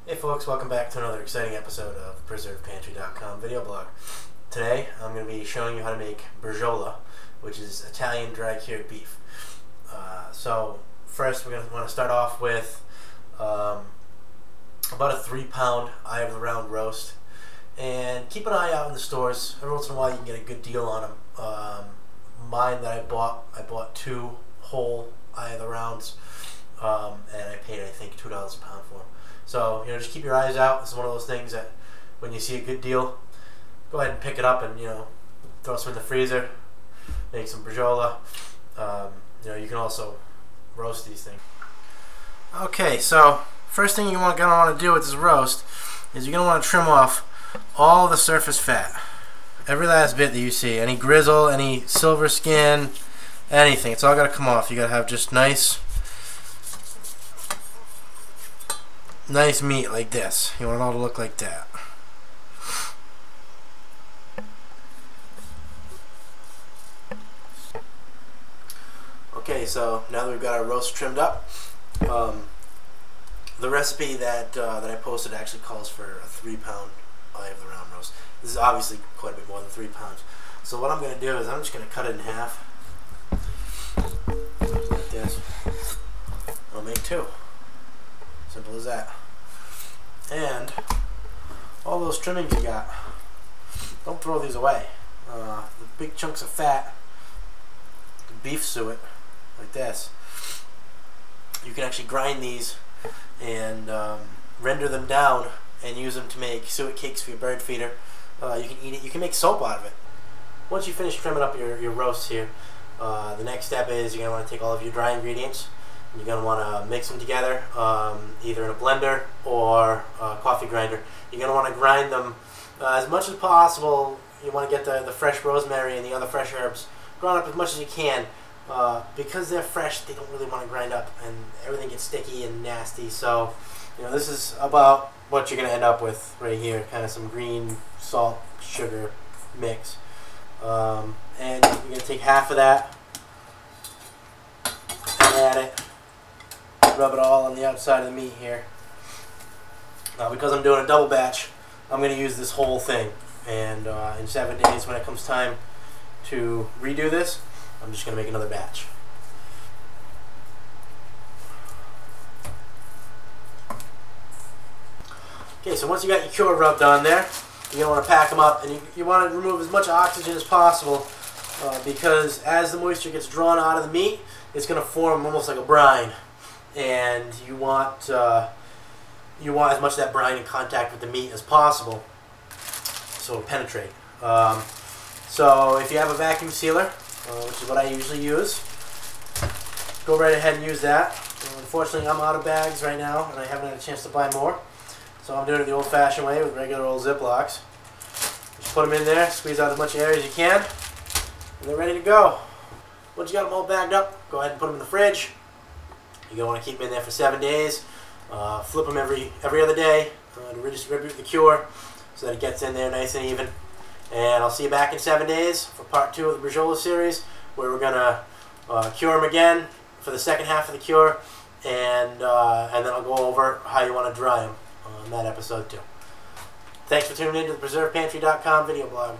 Hey folks, welcome back to another exciting episode of PreservedPantry.com video blog. Today I'm going to be showing you how to make Bresaola, which is Italian dry-cured beef. So first we're going to want to start off with about a 3-pound eye of the round roast. And keep an eye out in the stores. Every once in a while you can get a good deal on them. Mine that I bought 2 whole eye of the rounds, and I paid I think $2 a pound for them. So, just keep your eyes out. This is one of those things that when you see a good deal, go ahead and pick it up and, throw some in the freezer, make some Bresaola. You can also roast these things. Okay, so first thing you're going to want to do with this roast is you're going to want to trim off all the surface fat. Every last bit that you see. Any grizzle, any silver skin, anything. It's all got to come off. You got to have just nice meat like this. You want it all to look like that. Okay, so now that we've got our roast trimmed up, the recipe that I posted actually calls for a 3-pound eye of the round roast. This is obviously quite a bit more than 3 pounds. So what I'm going to do is I'm just going to cut it in half. Like this. I'll make 2. Simple as that. And all those trimmings you got, don't throw these away. The big chunks of fat, beef suet, like this, you can actually grind these and render them down and use them to make suet cakes for your bird feeder. You can eat it. You can make soap out of it. Once you finish trimming up your roast here, the next step is you're going to want to take all of your dry ingredients. You're going to want to mix them together, either in a blender or a coffee grinder. You're going to want to grind them as much as possible. You want to get the fresh rosemary and the other fresh herbs ground up as much as you can. Because they're fresh, they don't really want to grind up, and everything gets sticky and nasty. So, this is about what you're going to end up with right here, kind of some green salt, sugar mix. And you're going to take half of that and add it. Rub it all on the outside of the meat here. Because I'm doing a double batch, I'm going to use this whole thing. And in 7 days, when it comes time to redo this, I'm just going to make another batch. Okay, so once you got your cure rubbed on there, you're going to want to pack them up, and you want to remove as much oxygen as possible, because as the moisture gets drawn out of the meat, it's going to form almost like a brine. And you want as much of that brine in contact with the meat as possible, so it'll penetrate. So if you have a vacuum sealer, which is what I usually use, go right ahead and use that. Unfortunately, I'm out of bags right now, and I haven't had a chance to buy more, so I'm doing it the old-fashioned way with regular old Ziplocs. Just put them in there, squeeze out as much air as you can, and they're ready to go. Once you got them all bagged up, go ahead and put them in the fridge. You're going to want to keep them in there for 7 days. Flip them every other day to redistribute the cure so that it gets in there nice and even. And I'll see you back in 7 days for part 2 of the Bresaola series, where we're going to cure them again for the second half of the cure, and then I'll go over how you want to dry them on that episode too. Thanks for tuning in to the PreservedPantry.com video blog.